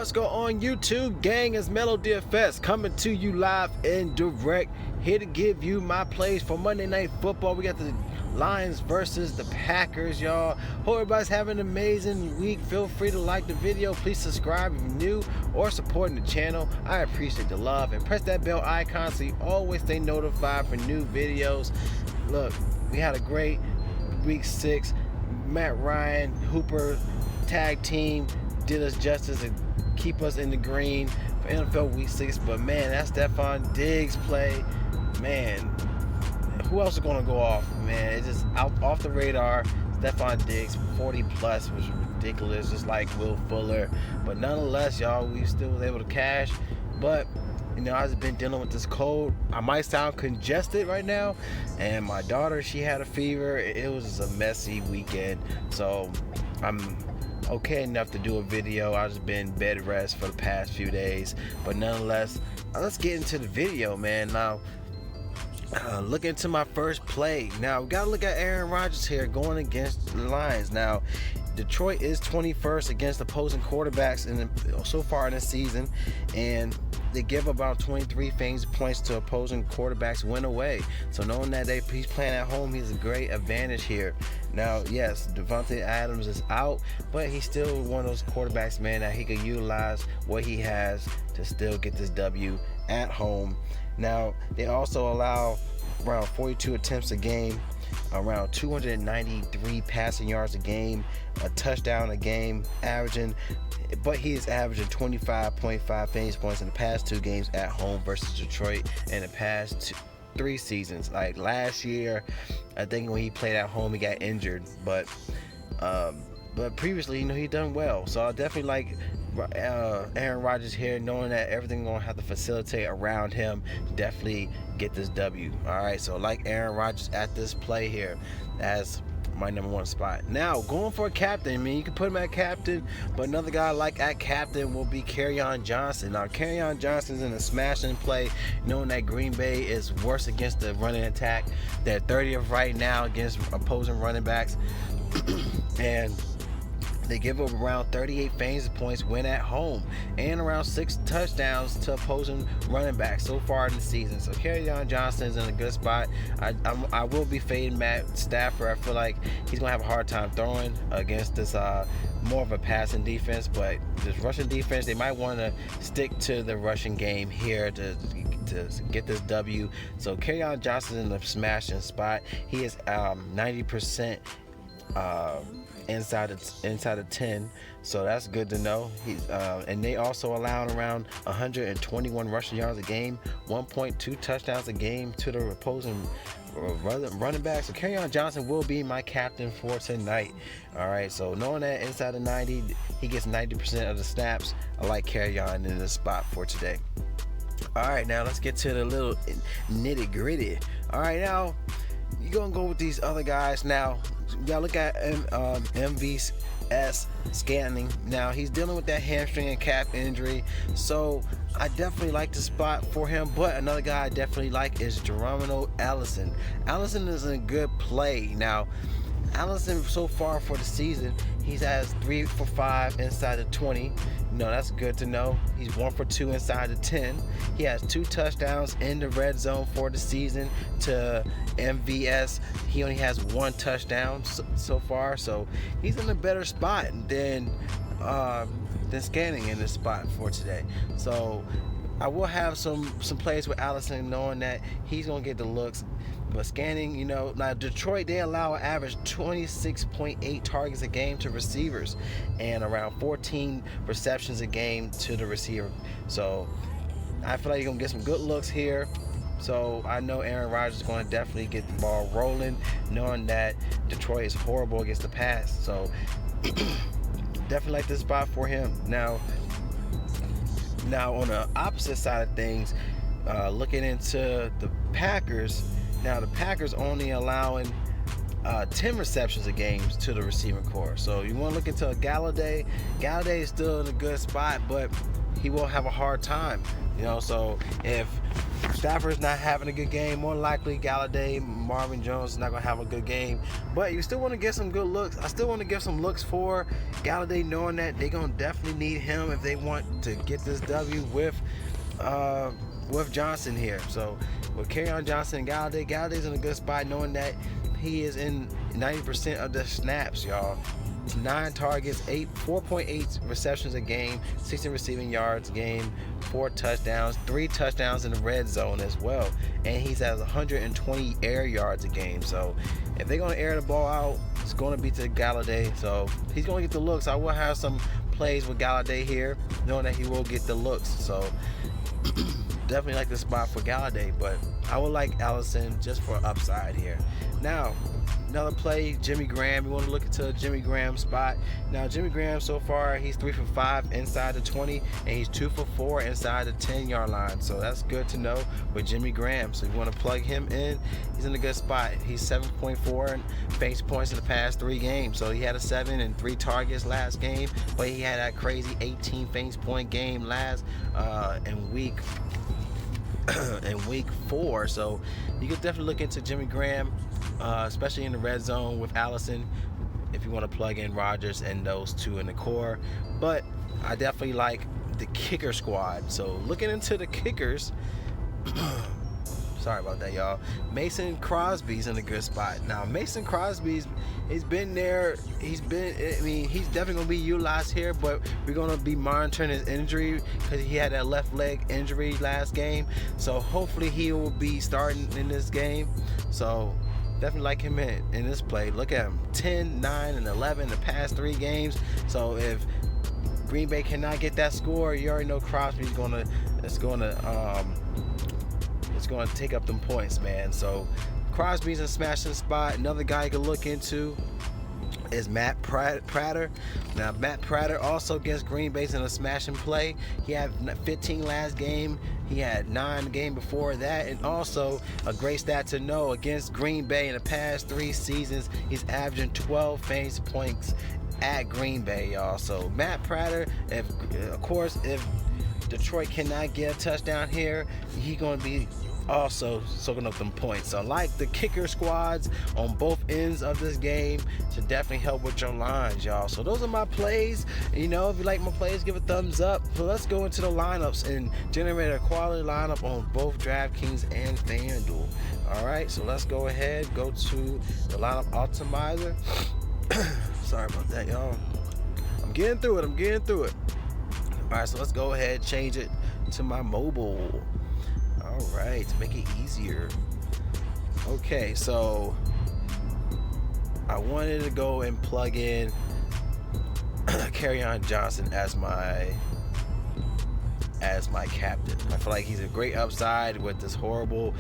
What's going on YouTube gang? It's Mellow DFS coming to you live and direct, here to give you my plays for Monday Night Football. We got the Lions versus the Packers, y'all. Hope everybody's having an amazing week. Feel free to like the video, please subscribe if you're new or supporting the channel. I appreciate the love, and press that bell icon so you always stay notified for new videos. Look, we had a great week 6. Matt Ryan, Hooper tag team did us justice and keep us in the green for NFL Week 6. But man, that Stephon Diggs play, man, who else is going to go off? Man, it's just off the radar. Stephon Diggs 40 plus was ridiculous, just like Will Fuller. But nonetheless, y'all, we still was able to cash. But you know, I've been dealing with this cold. I might sound congested right now, and my daughter, she had a fever. It was a messy weekend, so I'm okay enough to do a video. I've just been bed rest for the past few days, but nonetheless, let's get into the video, man. Now, look into my first play. Now, we gotta look at Aaron Rodgers here going against the Lions. Now, Detroit is 21st against opposing quarterbacks so far in the season, and they give about 23 fantasy points to opposing quarterbacks win away. So knowing that he's playing at home, he's a great advantage here. Now, yes, Devontae Adams is out, but he's still one of those quarterbacks, man, that he could utilize what he has to still get this W at home. Now, they also allow around 42 attempts a game, around 293 passing yards a game, a touchdown a game, but he is averaging 25.5 fantasy points in the past 2 games at home versus Detroit in the past 3 seasons. Like last year, I think when he played at home, he got injured, but previously, you know, he done well. So I definitely like Aaron Rodgers here, knowing that everything's gonna have to facilitate around him to definitely get this W. All right, so like Aaron Rodgers at this play here as my #1 spot. Now, going for a captain, I mean, you can put him at captain, but another guy like at captain will be Kerryon Johnson. Now, Kerryon Johnson's in a smashing play, knowing that Green Bay is worse against the running attack. They're 30th right now against opposing running backs, and they give up around 38 fantasy points when at home, and around 6 touchdowns to opposing running backs so far in the season. So Kerryon Johnson is in a good spot. I will be fading Matt Stafford. I feel like he's gonna have a hard time throwing against this more of a passing defense, but this rushing defense, they might want to stick to the rushing game here to get this W. So Kerryon Johnson in the smashing spot. He is 90%. Inside of 10, so that's good to know. He's and they also allow around 121 rushing yards a game, 1.2 touchdowns a game to the opposing running back. So Kerryon Johnson will be my captain for tonight. All right, so knowing that inside of 90, he gets 90% of the snaps, I like Kerryon in the spot for today. All right, now let's get to the little nitty gritty. All right, now you're gonna go with these other guys. Now, y'all look at MVS scanning. Now, he's dealing with that hamstring and calf injury, so I definitely like the spot for him. But another guy I definitely like is Geronimo Allison. Allison is a good play. Now, Allison so far for the season, he has 3 for 5 inside the 20. You know, that's good to know. He's 1 for 2 inside the 10. He has 2 touchdowns in the red zone for the season. To MVS, he only has 1 touchdown so far, so he's in a better spot than Scanning in this spot for today. So I will have some plays with Allison, knowing that he's gonna get the looks. But Scanning, you know, now Detroit, they allow an average 26.8 targets a game to receivers and around 14 receptions a game to the receiver. So I feel like you're gonna get some good looks here. So I know Aaron Rodgers is going to definitely get the ball rolling, knowing that Detroit is horrible against the pass. So definitely like this spot for him. Now on the opposite side of things, looking into the Packers. Now the Packers only allowing 10 receptions a game to the receiving core. So you want to look into a Galladay. Galladay is still in a good spot, but he will have a hard time. You know, so if Stafford's not having a good game. More likely, Galladay, Marvin Jones is not going to have a good game. But you still want to get some good looks. I still want to give some looks for Galladay, knowing that they're going to definitely need him if they want to get this W with Johnson here. So with Kerryon Johnson and Galladay's in a good spot, knowing that he is in 90% of the snaps, y'all. 9 targets, 4.8 receptions a game, 16 receiving yards a game, 4 touchdowns, 3 touchdowns in the red zone as well. And he's at 120 air yards a game. So if they're going to air the ball out, it's going to be to Galladay. So he's going to get the looks. I will have some plays with Galladay here, knowing that he will get the looks. So definitely like the spot for Galladay, but I would like Allison just for upside here. Now, another play, Jimmy Graham. We want to look into a Jimmy Graham spot. Now, Jimmy Graham so far, he's 3 for 5 inside the 20, and he's 2 for 4 inside the 10-yard line. So that's good to know with Jimmy Graham. So you want to plug him in. He's in a good spot. He's 7.4 fantasy points in the past 3 games. So he had a 7 and 3 targets last game, but he had that crazy 18 fantasy point game last in week 4. So you could definitely look into Jimmy Graham, especially in the red zone with Allison, if you want to plug in Rodgers and those 2 in the core. But I definitely like the kicker squad. So looking into the kickers, sorry about that, y'all. Mason Crosby's in a good spot. Now, Mason Crosby's, he's been there. He's definitely going to be utilized here, but we're going to be monitoring his injury because he had that left leg injury last game. So hopefully he will be starting in this game. So definitely like him in this play. Look at him, 10, 9, and 11 in the past 3 games. So if Green Bay cannot get that score, you already know Crosby's going to take up them points, man. So Crosby's in smashing spot. Another guy you can look into is Matt Prater. Now, Matt Prater also gets Green Bay's in a smashing play. He had 15 last game. He had 9 the game before that. And also, a great stat to know, against Green Bay in the past 3 seasons, he's averaging 12 fantasy points at Green Bay, y'all. So Matt Prater, if Detroit cannot get a touchdown here, he's going to be also soaking up them points. So I like the kicker squads on both ends of this game to definitely help with your lines, y'all. So those are my plays. You know, if you like my plays, give a thumbs up. So let's go into the lineups and generate a quality lineup on both DraftKings and FanDuel. All right, so let's go ahead, go to the lineup optimizer. Sorry about that, y'all. I'm getting through it. All right, so let's go ahead, change it to my mobile. All right, to make it easier. Okay, so I wanted to go and plug in Kerryon Johnson as my captain. I feel like he's a great upside with this horrible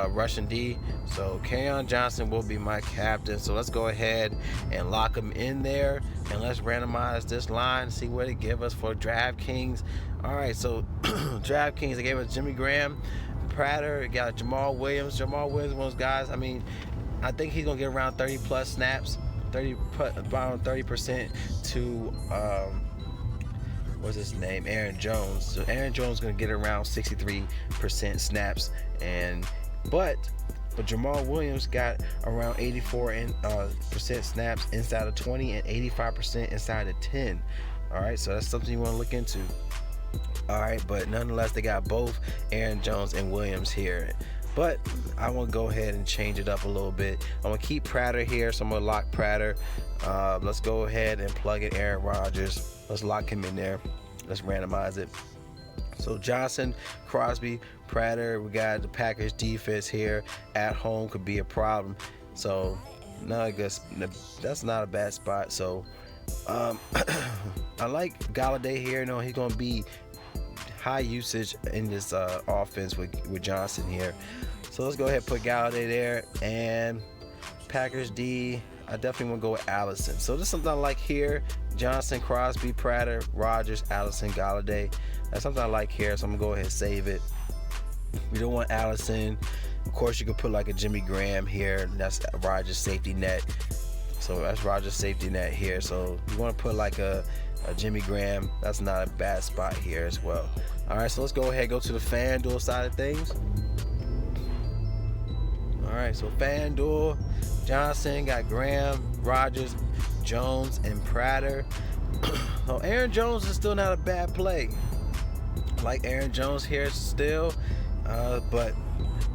Russian D. So Kerryon Johnson will be my captain. So let's go ahead and lock him in there, and let's randomize this line, see what it give us for DraftKings. All right, so DraftKings, they gave us Jimmy Graham, Prater, got Jamal Williams. Jamal Williams, one of those guys, I think he's going to get around 30 plus snaps, around 30% to, what's his name, Aaron Jones. So Aaron Jones is going to get around 63% snaps, but Jamal Williams got around 84% snaps inside of 20 and 85% inside of 10. All right, so that's something you want to look into. All right, but nonetheless, they got both Aaron Jones and Williams here. But I want to go ahead and change it up a little bit. I'm going to keep Prater here, so I'm going to lock Prater. Let's go ahead and plug in Aaron Rodgers. Let's lock him in there. Let's randomize it. So Johnson, Crosby, Prater, we got the Packers defense here. At home could be a problem. So that's not a bad spot. So I like Galladay here. You know, he's going to be high usage in this offense with Johnson here. So let's go ahead and put Galladay there. And Packers D, I definitely want to go with Allison. So this is something I like here. Johnson, Crosby, Prater, Rodgers, Allison, Galladay. That's something I like here, so I'm going to go ahead and save it. We don't want Allison. Of course, you could put like a Jimmy Graham here. That's Rodgers' safety net. So that's Rodgers' safety net here. So you want to put like a Jimmy Graham. That's not a bad spot here as well. All right, so let's go ahead and go to the FanDuel side of things. All right, so FanDuel, Johnson got Graham, Rodgers, Jones, and Prater. So Aaron Jones is still not a bad play. I like Aaron Jones here still, but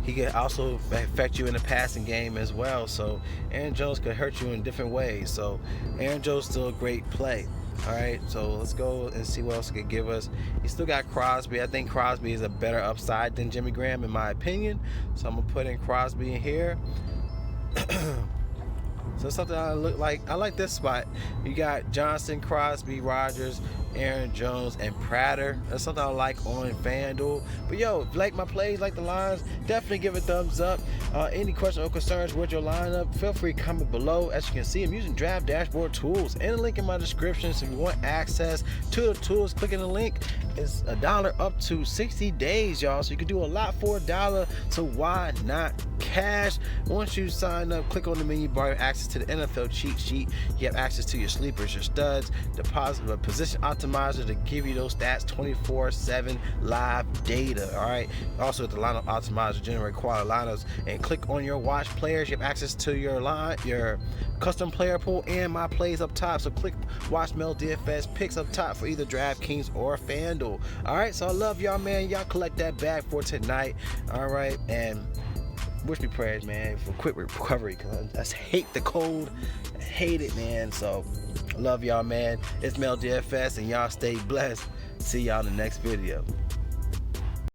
he can also affect you in the passing game as well. So Aaron Jones could hurt you in different ways. So Aaron Jones still a great play. All right, so let's go and see what else he could give us. He still got Crosby. I think Crosby is a better upside than Jimmy Graham in my opinion. So I'm gonna put in Crosby in here. So something I like this spot. You got Johnson, Crosby, Rodgers, Aaron Jones, and Prater. That's something I like on FanDuel. But yo, if you like my plays, like the lines, definitely give it a thumbs up. Any questions or concerns with your lineup, feel free to comment below. As you can see, I'm using Draft Dashboard tools and a link in my description. So if you want access to the tools, clicking the link. It's $1 up to 60 days, y'all. So you can do a lot for $1. So why not cash? Once you sign up, click on the menu bar, access to the NFL cheat sheet. You have access to your sleepers, your studs, deposit, position optimizer to give you those stats 24/7 live data. All right. Also, the lineup optimizer generate quality lineups, and click on your watch players. You have access to your custom player pool and my plays up top. So click watch Mel DFS picks up top for either DraftKings or FanDuel. All right. So I love y'all, man. Y'all collect that bag for tonight. All right, and wish me prayers, man, for quick recovery, because I hate the cold. I hate it, man. So love y'all, man. It's Mel DFS, and y'all stay blessed. See y'all in the next video.